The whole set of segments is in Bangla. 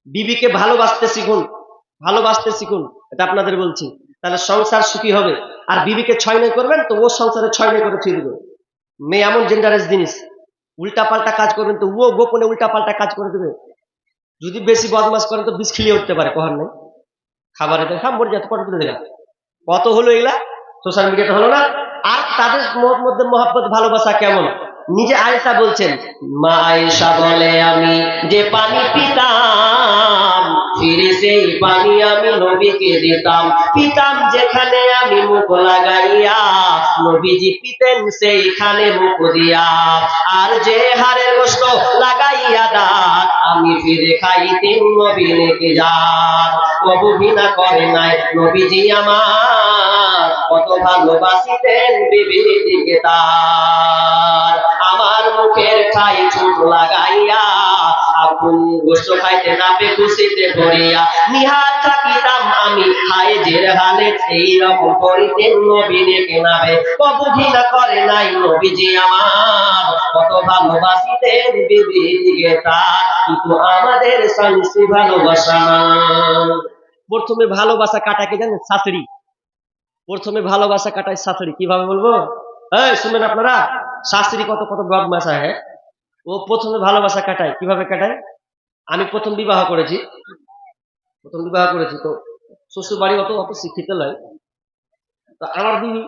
বিবিকে ভালোবাসতে শিখুন, ভালোবাসতে শিখুন, এটা আপনাদের বলছি। তাহলে সংসার সুখী হবে। আর বিবিকে 6 করবেন তো ও সংসারে 6 করে ফিরে দেবে। মেয়ে এমন জেন্ডারেস জিনিস, উল্টা পাল্টা কাজ করবেন তো ও গোপনে উল্টা পাল্টা কাজ করে দেবে। যদি বেশি বদমাস করেন তো বিষ খিলিয়ে উঠতে পারে, কহার নেই। খাবারে দেখা মরে যেতে ফটো তুলে দেখা কত হলো এগুলা, সোশ্যাল মিডিয়াতে হলো না। আর তাদের মধ্যে মহব্বত ভালোবাসা কেমন, নিজে আয়েশা বলছেন, মা আয়েশা বলে আমি যে পানি পিতাম ফিরে সেই পানি আমি নবীকে দিতাম, পিতাম যেখানে আমি মুখ লাগাইয়া নবীজি পিতেন সেইখানে মুখ দিয়া, আর যে হাড়ের গোশত লাগাইয়া দাঁত আমি ফিরে খাইতেন নবী লেগে যান। কবু ঘৃণা করে নাই নবীজি আমার, কত ভালোবাসিতেন বিবির দিকে তার। আমার মুখের খাই চুট লাগাইয়া আপন গোশত খাইতে নাপে খুশিতে ভরিয়া, নিহাত থাকিতাম আমি হাইজের হালে এই রকম করিতেন নবী লেগে নাবে। কবু ঘৃণা করে নাই নবীজি আমার, কত ভালোবাসিতেন বিবির দিকে তার। কিন্তু আমাদের সংসি ভালোবাসা না। প্রথমে ভালোবাসা কাটাকে জানেন, শাশুড়ি। প্রথমে ভালোবাসা কাটায় শাশুড়ি, কিভাবে বলবো, এই শুনবেন আপনারা, শাশুড়ি কত কত বদমাশ হয়। ও প্রথমে ভালোবাসা কাটায়, কিভাবে কাটায়। আমি প্রথম বিবাহ করেছি, তো শ্বশুর বাড়ি অত অত শিক্ষিত নয়। তো আমার দিদি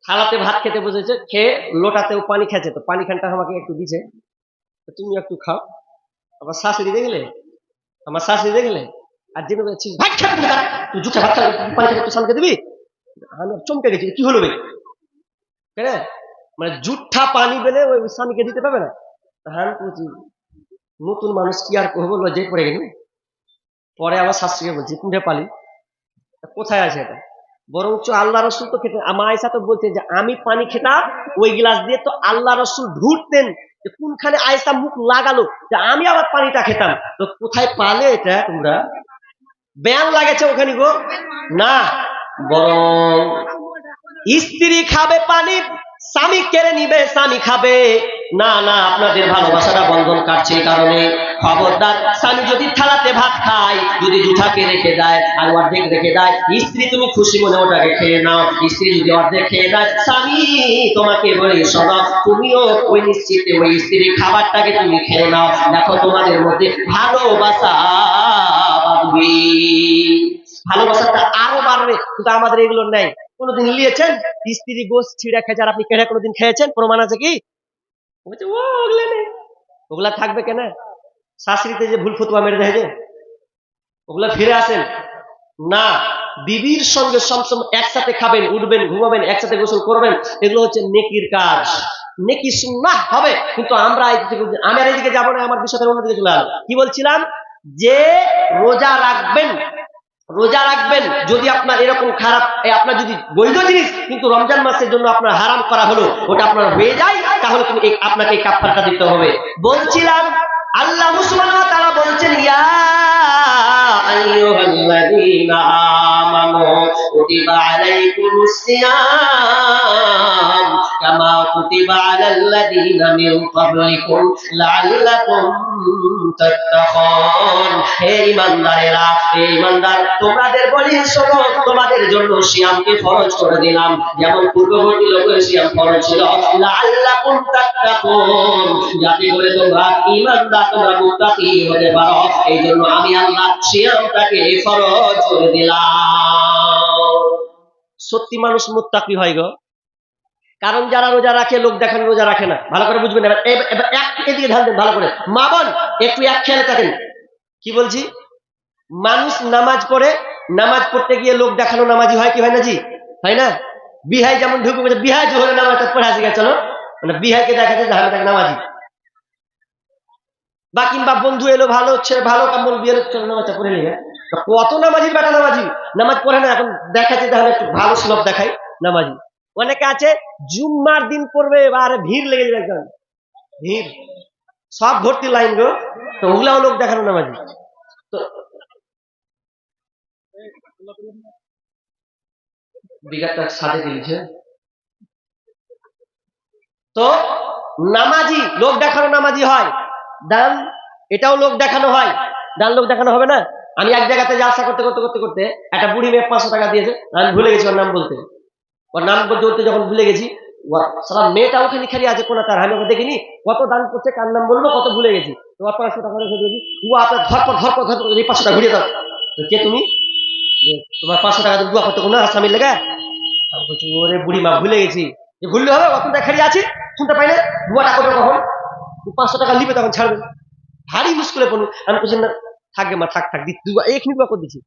থালাতে ভাত খেতে বসেছে, খেয়ে লোটাতেও পানি খেয়েছে, তো পানি খানটা আমাকে একটু দিছে, তুমি একটু খাও। আমার শাশুড়ি দেখলে, আর যেন ভাত খাবি না, তুই জুঠা ভাত খাবি, পানি খাবি, তুই স্বামীকে দিবি। আমি চমকে গেছি, কি হলো ভাই, হ্যাঁ মানে জুঠা পানি বেলে ওই স্বামীকে দিতে পারবে না। হ্যাঁ বলছি, নতুন মানুষ কি আর করবো, লজ্জায় পড়ে গেল। পরে আমার শাশুড়িকে বলছি, কুঁড়ে পালি কোথায় আছে এটা, বরঞ্চ আল্লাহ রসুল তো খেতেন। আমার আয়েশা তো বলছে যে আমি পানি খেতাম ওই গ্লাস দিয়ে, তো আল্লাহ রসুল ঢুকতেন যে কোনখানে আয়েশা মুখ লাগালো যে আমি আবার পানিটা খেতাম। তো কোথায় পালে এটা তোমরা, ব্যায়াম লাগেছে ওখানে গো না, বরং স্ত্রী খাবে পানি, স্বামী কেড়ে নিবে, স্বামী খাবে না। না, আপনাদের ভালোবাসাটা বন্ধন কাটছে এই কারণে। খবরদার, স্বামী যদি থালাতে ভাত খায়, যদি জুঠাকে রেখে দেয় আর অর্ধেক রেখে দেয়, স্ত্রী তুমি খুশি মনে ওটাকে খেয়ে নাও। স্ত্রী যদি অর্ধেক খেয়ে দেয়, স্বামী তোমাকে বলি শোনো, তুমিও ওই নিশ্চিতে ওই স্ত্রীর খাবারটাকে তুমি খেয়ে নাও। দেখো তোমাদের মধ্যে ভালোবাসা বাড়বে, ভালোবাসাটা আরো বাড়বে। কিন্তু আমাদের এগুলো নেই। কোনোদিন নিয়েছেন স্ত্রী গোশ ছিঁড়া খেয়েছে আর আপনি কেড়ে কোনোদিন খেয়েছেন, প্রমাণ আছে কি? ওগুলা নেই, ওগুলা থাকবে কেন? শাশুড়িতে যে ভুল ফতুয়া মেরে দেয় যে, ওগুলা ফিরে আসেন না। বিবির সঙ্গে সবসময় একসাথে খাবেন, উঠবেন, ঘুমাবেন, একসাথে গোসল করবেন, এগুলো হচ্ছে নেকির কাজ, নেকি সুন্নাহ হবে। কিন্তু আমরা আমি আর এইদিকে যাবো না, আমার বিষয়টা অন্যদিকে চলে গেল। কি বলছিলাম, যে রোজা রাখবেন, যদি আপনার এরকম খারাপ, আপনার যদি বৈধ জিনিস কিন্তু রমজান মাসের জন্য আপনার হারাম করা হলো, ওটা আপনার হয়ে যায়, তাহলে তুমি আপনাকে এই কাফারাটা দিতে হবে। বলছিলাম আল্লাহ সুবহানাহু ওয়া তাআলা বলছেন, ইয়া আইয়ুহাল্লাযীনা আমানু কুতিবা আলাইকুমুস সিয়াম কামা কুতিবা আলাল্লাযীনা মিন ক্বাবলিকুম লাআল্লাকুম তাত্তাকুন। হে ঈমানদারেরা, হে ঈমানদার, তোমাদের বলি শোনো, তোমাদের জন্য সিয়ামকে ফরজ করে দিলাম, যেমন পূর্ববর্তী লোকের সিয়াম ফরজ ছিল, লাআল্লাকুম তাত্তাকুন, যাতে করে তোমরা ঈমানদার, তোমরা মুত্তাকি হতে পারো। এই জন্য আমি আল্লাহ সিয়ামটাকে ফরজ করে দিলাম। সত্যি মানুষ মুত্তাকি হয় গো, কারণ যারা রোজা রাখে লোক দেখানো রোজা রাখে না। ভালো করে বুঝবেন। এবার এদিকে ধ্যান দেন ভালো করে, মা বোন একটু এক খেয়ালে থাকেন। কি বলছি, মানুষ নামাজ পড়ে, নামাজ পড়তে গিয়ে লোক দেখানো নামাজি হয় কি হয় না জি, হয় না? বিহাই যেমন ঢুকে বিহাই জোহরে নামাজটা পড়ে আসি গেছে, চলো মানে বিহাইকে দেখাতে তাহলে নামাজি। বা কিংবা বন্ধু এলো, ভালো হচ্ছে, ভালো কামল বিয়ে চলো নামাজটা পড়ে নিয়ে, কত নামাজির বেটা নামাজি নামাজ পড়ে না, এখন দেখাচ্ছে তাহলে একটু ভালো সুলভ দেখাই নামাজি। অনেকে আছে জুম্মার দিন পড়বে, এবার ভিড় লেগে যাবে, একদম ভিড়, সব ভর্তি লাইন গো, তো ওগুলাও লোক দেখানো নামাজি। তো বিঘাটা সাথে দিয়েছে, তো নামাজি লোক দেখানো নামাজি হয়, দান এটাও লোক দেখানো হয়। দান লোক দেখানো হবে না? আমি এক জায়গাতে জালসা করতে করতে করতে করতে একটা বুড়ি মেয়ে 500 টাকা দিয়েছে, আমি ভুলে গেছি ওর নাম বলতে। ওর নাম বলতে বলতে যখন ভুলে গেছি, সারা মেয়েটা ওকে লিখারি আছে কোন তার, আমি ওকে দেখিনি কত দান করছে, কার নাম বলবো, কত ভুলে গেছি। তোমার 500 টাকা রেখে দিয়েছি, ও আপনার ধর 500 টাকা ঘুরিয়ে দাও। কে তুমি? তোমার 500 টাকা দুয়া করতে কোনো আসামির লেগে? আমি বলছি ওরে বুড়ি মা ভুলে গেছি। যে ভুললে হবে, অত দেখারি আছে শুনতে পাইলে দুয়াটা করবে কখন? 500 টাকা নিবে তখন ছাড়বে। ভারী মুশকিলে পড়ুন। আমি বলছি না থাকবে মা, থাক দিচ্ছি দুয়া, এখানে দুয়া করে দিচ্ছি।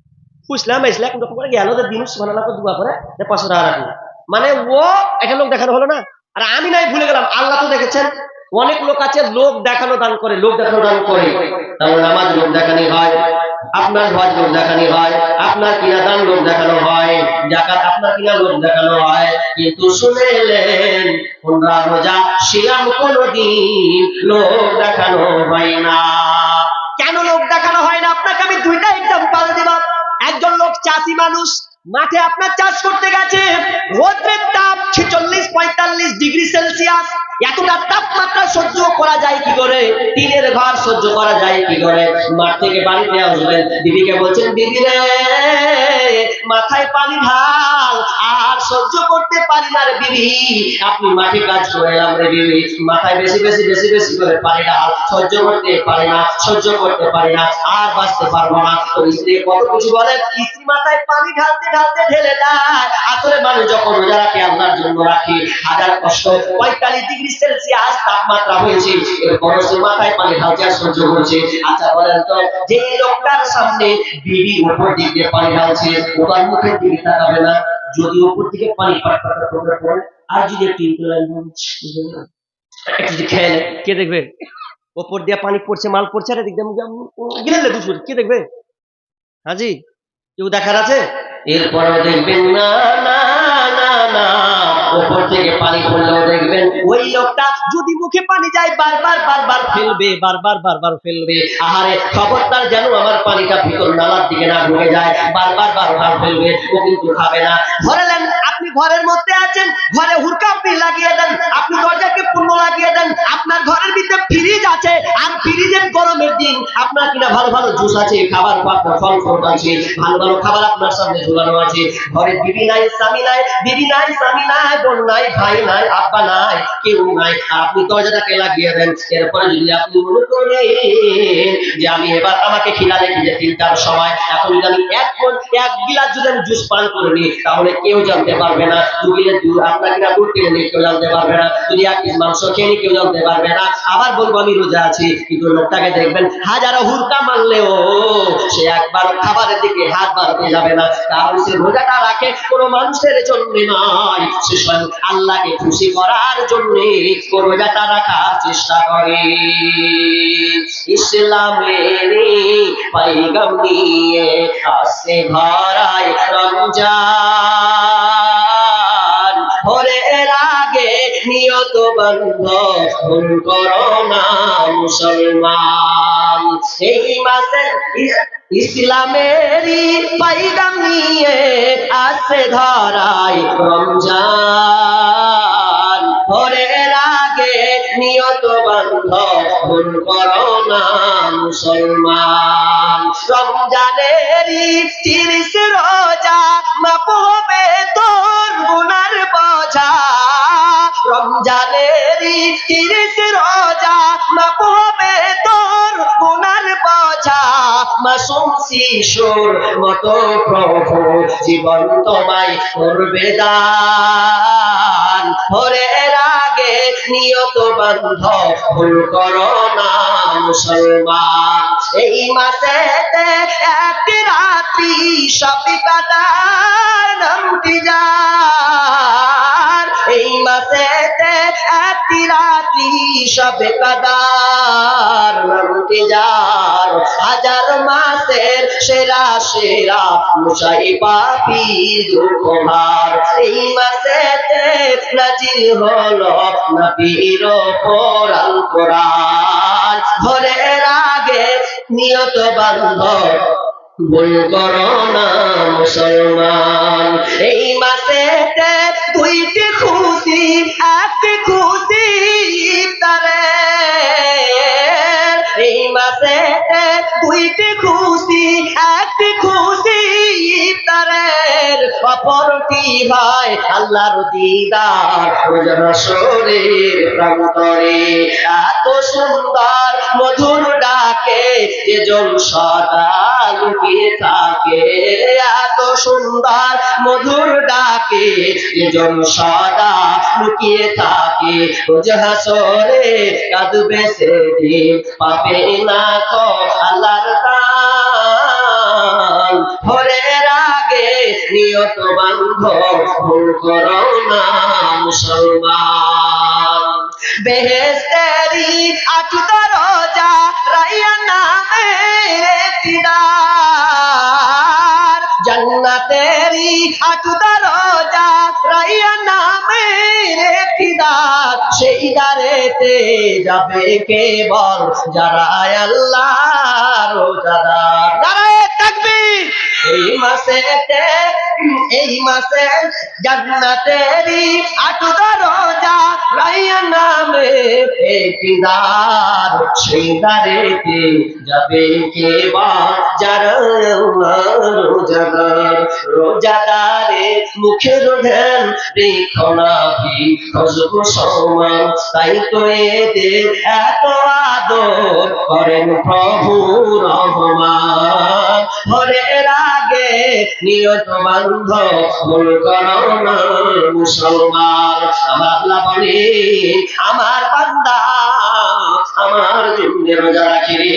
বুঝলাম এসলাম কিন্তু করে গেল যে দিন সুবহানাল্লাহ করে দুয়া করে 500 টাকা রাখবো। মানে ও একটা লোক দেখানো হলো না? আর আমি নাই ভুলে গেলাম, আল্লাহ তো দেখেছেন। অনেক লোক আছে লোক দেখানো দান করে, লোক দেখানো দান করে। তাহলে নামাজ লোক দেখানি হয়, আপনার হজ লোক দেখানি হয়, আপনার কিনা দান লোক দেখানো হয়, যাকাত আপনার কিনা লোক দেখানো হয়। কিন্তু শুনে এলেন উমরা রোজা সিয়াম কোনদিন লোক দেখানো হয় না। কেন লোক দেখানো হয় না? আপনাকে আমি দুইটা এক্সাম্পল দিব। একজন লোক চাষি মানুষ, মাঠে আপনার চাষ করতে গেছে, রোদ্রের তাপ 46-45 ডিগ্রি সেলসিয়াস, এতটা তাপমাত্রা সহ্য করা যায় কি করে? টিনের ঘর সহ্য করা যায় কি করে? মাঠ থেকে বাড়িতে আসবেন, দিদিকে বলছেন দিদি রে মাথায় পানি ঢাল, আর সহ্য করতে পারি না রে দিদি, আপনি মাঠে কাজ করে এলাম রে দিদি, মাথায় বেশি বেশি বেশি বেশি করে পানি ঢাল, সহ্য করতে পারি না, সহ্য করতে পারি না, আর বাঁচতে পারবো না। তো স্ত্রী কত কিছু বলে, স্ত্রী মাথায় পানি ঢালতে ঢালতে ঢেলে দেয়। আসলে মানুষ যখন রোজা রাখে আল্লাহর জন্য রাখি, হাজার কষ্ট 45 ডিগ্রি সেলসিয়াস তাপমাত্রা হয়েছে, এরপর সে মাথায় পানি ঢালতে আর সহ্য করছে। আচ্ছা বলেন তো, যে লোকটার সামনে বিবি উপর দিক দিয়ে পানি ঢালছে, ওর মুখের দিকে তাকাবে না? যদি উপর দিকে পানি পাট পাট করে পড়ে, আর যদি একটু যদি খেয়ে নেয়, কে দেখবে? ওপর দিয়ে পানি পড়ছে, মাল পড়ছে, আর এদিক দিয়ে গিলে দুপুর, কে দেখবে? হাজি কেউ দেখার আছে? এরপরেও দেখবেন না না না না, উপর থেকে পানি পড়লেও দেখবেন ওই লোকটা যদি মুখে পানি যায় বারবার বারবার ফেলবে, বারবার বারবার ফেলবে। আহারে খবরদার যেন আমার পানিটা ভিতর নালার দিকে না ঢুকে যায়, বারবার বারবার ফেলবে। ও কিন্তু খাবে না। ধরে নেন আপনি ঘরের মধ্যে আছেন, ঘরে হুড়কা আপনি লাগিয়ে দেন, আপনি দরজাকে পূর্ণ লাগিয়ে দেন, আপনার ঘরের ভিতরে ফ্রিজ আছে, আর ফ্রিজের গরমের দিন আপনার কিনা ভালো ভালো জুস আছে, খাবার ফল ফল আছে, ভালো ভালো খাবার আপনার সামনে ঝুলানো আছে। ঘরে বিবি নাই, স্বামী নাই, বিবি নাই, স্বামী নাই, বোন নাই, ভাই নাই, আব্বা নাই, কেউ নাই, আর আপনি দরজাটাকে লাগিয়ে দেন। এরপরে যদি আপনি মনে করেন যে আমি এবার আমাকে খিদা লেগেছে 3টার সময়, এখন যদি আমি এক গিলাস যদি আমি জুস পান করে নিই, তাহলে কেউ জানতে পারবে না। 2 গিলাস দুধ আপনার কিনা দুধ কিনে নিয়ে কেউ জানতে পারবে না। যদি 1 পিস মাংস খেয়ে নিই কেউ জানতে পারবে না। আবার বলবো আমি রোজা আছি, কিন্তু লোকটাকে দেখবেন হাজারো হুরকা মারলেও সে একবার খাবারের দিকে হাত বাড়াতে যাবে না, কারণ সে রোজাটা রাখে কোনো মানুষের জন্য নয়, সে স্বয়ং আল্লাহকে খুশি করার জন্য রোজাটা রাখার চেষ্টা করে। ইসলামের পয়গাম নিয়ে আসে ধরায় রমজান, ভোরের আগে নিয়ত বন্ধ ভুল করো না মুসলমান। এই মাসে ইসলামেরই পয়গাম নিয়ে আসে ধরায় রমজান, ভোরের আগে নিয়ত বন্ধ ভুল করো না মুসলমান। রমজানেরই 30 রোজা মাপ হবে তোর গুনার বোঝা, রমজানেরই 30 রোজা মাপ হবে তোর গুনার বোঝা। মাসুম শিশুর মতো প্রভু জীবন তোমায় করবে দান, ভোরের আগে নিয়ত বন্ধ ভুল করো না মুসলমান। এই মাসেতে একটি রাত্রি সবই কাটার নামটি যার, এই মাসেতে একটি রাত্রি সবে কাদার নামটি যার। হাজার মাসের সেরা সেরা মুসাই পাপি দুঃখভার, এই মাসেতে নাজিল হলো নবীর ওপর আল কোরআন, ভোরের আগে নিয়ত বান্ধ ভুল করো না মুসলমান। এই মাসেতে 2টি খুশি, একটি খুশি ইফতারের, এই মাসেতে 2টি একটি খুশি ইফতারের, অপরটি হয় আল্লাহর দিদার রোজার শরীর প্রান্তরে। এত সুন্দর মধুর ডাকে যেজন সদা লুকিয়ে থাকে, এত সুন্দর মধুর ডাকে যেজন সদা লুকিয়ে থাকে। রোজ হাসরে কাঁদবে সেদিন, পাবে না কো আল্লাহর দান। ভোরের আগে নিয়ত বান্ধ, ভুল করো না মুসলমান। বেহেশতেরি ৮ দরজা, রাইয়ান নামের একটি দ্বার। জান্নাতেরি ৮ দরজা, রাইয়ান নামের একটি দ্বার। সেই দ্বারেতে যাবে কেবল যারা আল্লাহর রোজাদার। নারায়ে তাকবীর। এই মাসে জান্নাতেরই ৮ দরজা, রাইয়ান নামে একটি দ্বার। সেই দ্বারেতে যাবে কেবল যারা আল্লাহর রোজাদার। রোজাদারে মুখের ধ্যান রেখো না খুশব সমান, তাই তো এদের এত আদর করেন প্রভু রহমান। ভোরের আগে নিয়ত বান্ধ, ভুল করো না মুসলমান। আমার আল্লাহ বলে, আমার বান্দা আমার জন্য রোজা রাখে রে।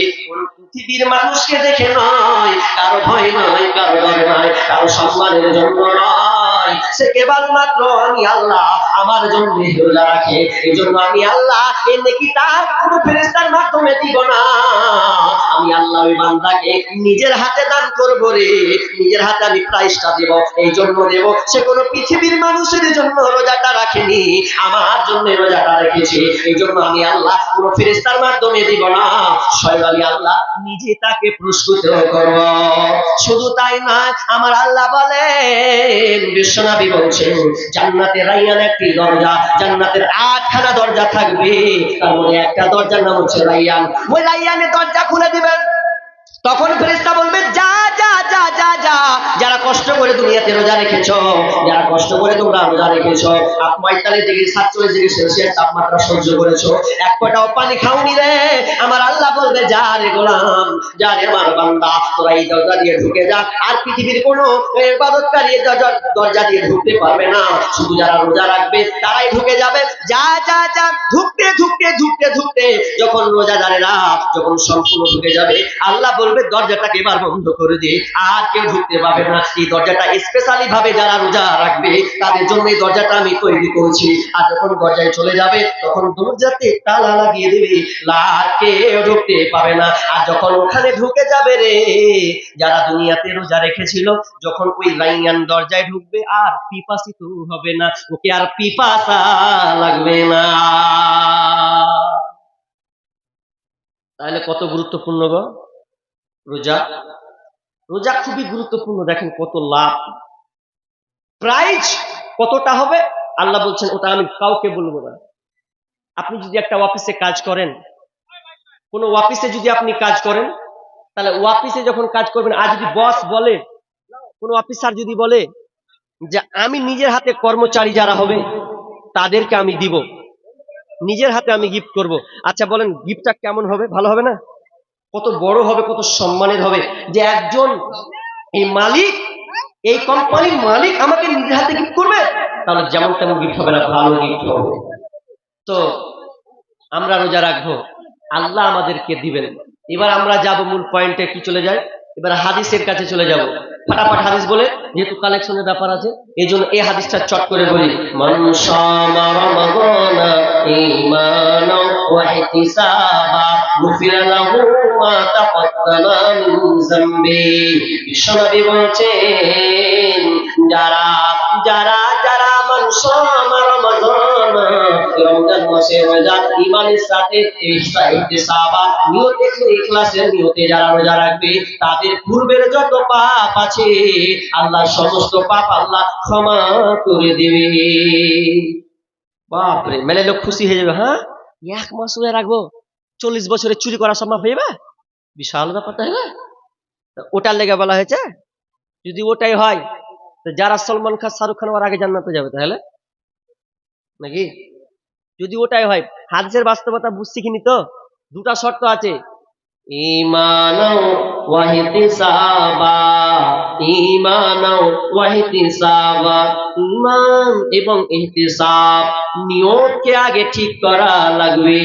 পৃথিবীর মানুষকে দেখে নয়, কারো ভয় নয়, কারো ডর নয়, কারো সম্মানের জন্য নয়, সে কেবলমাত্র আমি আল্লাহ আমার জন্য রোজা রাখে। এই জন্য আমি আল্লাহ এই নেকিটা কোনো ফেরেশতার মাধ্যমে দিব না, আমি আল্লাহ ওই বান্দাকে নিজের হাতে দান করব রে। নিজের হাতে আমি প্রাইসটা দেব। এই জন্য দেব, সে কোনো পৃথিবীর মানুষের জন্য রোজাটা রাখেনি, আমার জন্য রোজাটা রেখেছে। এই জন্য আমি আল্লাহ কোনো ফেরেশতার মাধ্যমে দিব না, স্বয়ং আমি আল্লাহ নিজে তাকে পুরস্কৃত করব। শুধু তাই নয়, আমার আল্লাহ বলেন, বিশ্বনবী বলছেন, জান্নাতের রাইয়ান একটি দরজা, জান্নাতের 8খানা দরজা থাকবে, তার মধ্যে একটা দরজার নাম হচ্ছে রাইয়ান। ওই রাইয়ানের দরজা খুলে দিবেন, তখন ফেরেশতা বলবে, যা যা যা যা যা, যারা কষ্ট করে দুনিয়াতে রোজা রেখেছো, যারা কষ্ট করে তোমরা রোজা রেখেছো, ৪৫ ডিগ্রি ৪৭ ডিগ্রি সেলসিয়াস তাপমাত্রা সহ্য করেছো, এক ফোঁটাও পানি খাওনি রে, আমার আল্লাহ বলবে, যা রে গোলাম, যা রে আমার বান্দা, তোরা এই দরজা দিয়ে ঢুকে যা। আর পৃথিবীর কোনো ইবাদতকারী দরজা দিয়ে ঢুকতে পারবে না, শুধু যারা রোজা রাখবে তারাই ঢুকে যাবে। যা যা যা, ঢুকতে ঢুকতে ঢুকতে ঢুকতে যখন রোজাদারেরা যখন সম্পূর্ণ ঢুকে যাবে, আল্লাহ বলবে, দরজাটাকে এবার বন্ধ করে দে, আর কেউ ঢুকতে পারবে না। এই দরজাটা স্পেশালি ভাবে যারা রোজা রাখবে তাদের জন্য এই দরজাটা আমি তৈরি করেছি। আর যখন দরজায় চলে যাবে, তখন দরজাতে তালা লাগিয়ে দেবে, আর কেউ ঢুকতে পাবে না। আর যখন ওখানে ঢুকে যাবে রে, যারা দুনিয়াতে রোজা রেখেছিল, যখন ওই রাইয়ান দরজায় ঢুকবে, আর পিপাসিত হবে না, ওকে আর পিপাসা লাগবে না। তাহলে কত গুরুত্বপূর্ণ গো রোজা। রোজা খুবই গুরুত্বপূর্ণ। দেখেন কত লাভ, প্রাইজ কতটা হবে আল্লাহ বলছেন, ওটা আমি কাউকে বলবো না। আপনি যদি একটা অফিসে কাজ করেন, কোন অফিসে যদি আপনি কাজ করেন, তাহলে অফিসে যখন কাজ করবেন, আর যদি বস বলে, কোন অফিসার যদি বলে যে আমি নিজের হাতে কর্মচারী যারা হবে তাদেরকে আমি দিব, নিজের হাতে আমি গিফট করব, আচ্ছা বলেন গিফটটা কেমন হবে? ভালো হবে না? কত বড় হবে, কত সম্মানের হবে, যে একজন এই মালিক, এই কোম্পানির মালিক আমাকে নিজের হাতে গিফট করবে। তাহলে যেমন তেমন গিফট হবে না, ভালো গিফট হবে। তো আমরা রোজা রাখবো, আল্লাহ আমাদেরকে দিবেন। এবার আমরা যাব মূল পয়েন্টে, কি চলে যায়, এবার হাদিসের কাছে চলে যাব। ফাটাফাট হাদিস বলে, যেহেতু কালেকশনের ব্যাপার আছে, এই জন্য এই হাদিসটা চট করে বলি। মান শামা রমাদানা ঈমানান ওয়া ইহতিসাবা গুফিরা লাহু মা তাকাদ্দামা মিন যামবি। বিশ্বনবী বলছেন, যারা যারা যারা মান শামা রমাদানা, রমজান মাসে রোজা ঈমানের সাথে ইহতিসাবা, নিয়তে ইখলাসের নিয়তে যারা রোজা রাখবে, তাদের পূর্বের যত পাপ আছে আল্লাহ সমস্ত পাপ আল্লাহ ক্ষমা করে দেবে। বাপরে, মেলে লোক খুশি হয়ে যাবে। হ্যাঁ, 1 মাস রোজা রাখবো, 40 বছরে চুরি করা সম্ভব হয়ে যাবে, বিশাল ব্যাপারটা হবে। ওটার লেগে বলা হয়েছে যদি ওটাই হয় তো যারা সলমান খান শাহরুখ খান ওর আগে জান্নাতে যাবে তাহলে নাকি? যদি ওটাই হয়, হাদিসের বাস্তবতা বুঝছি কিনি তো? দুটা শর্ত আছে, ঈমানাও ওয়া ইহতিসাবা, ঈমানাও ওয়া ইহতিসাবা, ঈমান এবং ইহতিসাব, নিয়তকে আগে ঠিক করা লাগবে।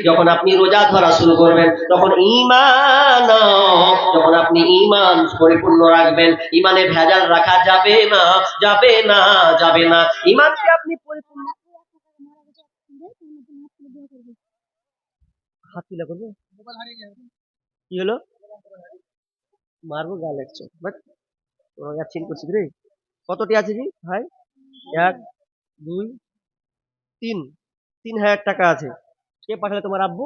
যখন আপনি রোজা ধরা শুরু করবেন তখন ঈমান, যখন আপনি ঈমান পরিপূর্ণ রাখবেন, ঈমানে ভেজাল রাখা যাবে না, যাবে না, যাবে না। ঈমানকে আপনি পরিপূর্ণ, হাত তুলে করবে কি হলো, মারবো গাল একশো, বাট চিন করছি রে। কতটি আছে জি ভাই? এক, দুই, তিন, 3,000 টাকা আছে। কে পাঠালে, তোমার আব্বু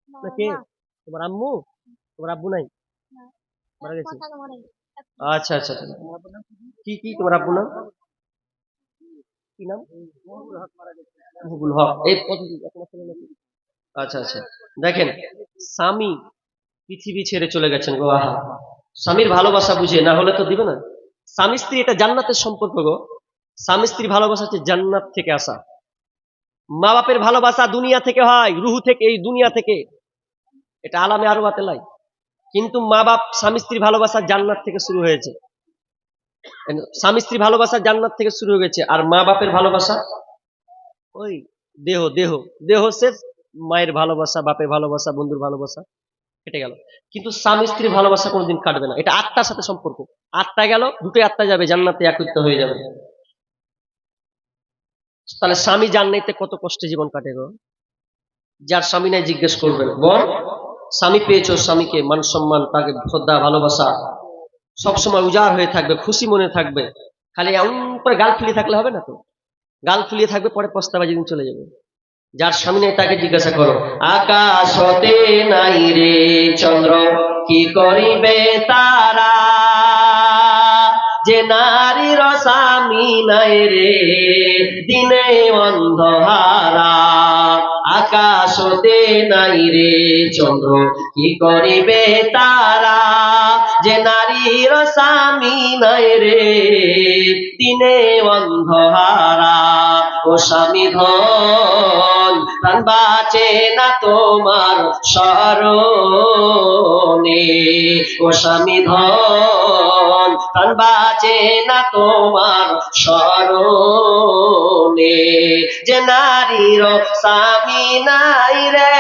না কে? তোমার আম্মু? তোমার আব্বু নাই, মারা গেছে? আচ্ছা আচ্ছা আচ্ছা। কি কি তোমার আব্বু নাম কি নাম? মুহুবুল হক। এই কত আচ্ছা আচ্ছা। দেখেন, স্বামী পৃথিবী ছেড়ে চলে গেছেন গো, আহা, স্বামীর ভালোবাসা বুঝে, না হলে তো দিবে না। স্বামী স্ত্রী এটা জান্নাতের সম্পর্ক গো। স্বামী স্ত্রী ভালোবাসা হচ্ছে জান্নাত থেকে আসা। মা বাপের ভালোবাসা দুনিয়া থেকে হয়, রুহু থেকে, এই দুনিয়া থেকে, এটা আলামে আরো বাতে লাই। কিন্তু মা বাপ স্বামী স্ত্রী ভালোবাসা জান্নাত থেকে শুরু হয়েছে। স্বামী স্ত্রী ভালোবাসা জান্নাত থেকে শুরু হয়ে গেছে, আর মা বাপের ভালোবাসা ওই দেহ দেহ দেহ শেষ, মায়ের ভালোবাসা, বাপের ভালোবাসা, বন্ধুর ভালোবাসা কেটে গেল। কিন্তু স্বামী স্ত্রীর ভালোবাসা কোনোদিন কাটবে না, এটা আত্মার সাথে সম্পর্ক। আত্মা গেল, দুটোই আত্মা যাবে জান্নাতে, একত্রিত হয়ে যাবে। তাহলে স্বামী জান্নাতে কত কষ্টে জীবন কাটে গো। যার স্বামী নাই জিজ্ঞেস করবেন, বল স্বামী পেয়েছো, স্বামীকে মান সম্মান, তাকে শ্রদ্ধা ভালোবাসা সবসময় উজাড় হয়ে থাকবে, খুশি মনে থাকবে। খালি এমন করে গাল ফুলিয়ে থাকলে হবে না তো, গাল ফুলিয়ে থাকবে, পরে পস্তাবা যেদিন চলে যাবে। যার স্বামী নেই তাকে জিজ্ঞাসা করো, আকাশ হতে নাই রে চন্দ্র, কি করিবে তারা, যে নারীর স্বামী নাই রে দিনে অন্ধহারা। আকাশ হতে নাই রে চন্দ্র, কি করিবে তারা, যে নারীর স্বামী নাই রে দিনে অন্ধহারা। ও স্বামী ধন, প্রাণ বাঁচে না তোমার স্মরণে। ও স্বামী ধন, প্রাণ বাঁচে না তোমার স্মরণে। যে নারীর স্বামী নাই রে,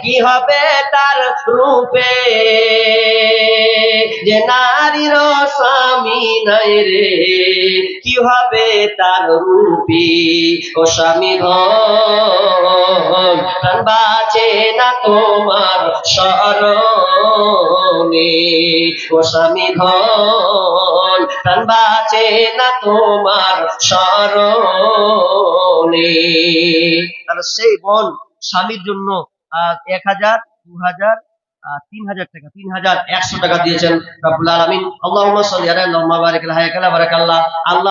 কি হবে তার রূপে। যে নারীর স্বামী নাই রে, কি হবে তার রূপে। ও স্বামী ধন, প্রাণ বাঁচে না তোমার স্মরণে। ও স্বামী ধন, প্রাণ বাঁচে না তোমার স্মরণে। তাহলে সেই বোন স্বামীর জন্য 1,000, 2,000, 3,000 টাকা, 3,100 টাকা দিয়েছেন রব্বুল আলামিন। আল্লাহুম্মা সাল্লি আলা, আল্লাহুম্মা বারিক আলা, হায়াকালা বারাকাল্লাহ। আল্লাহ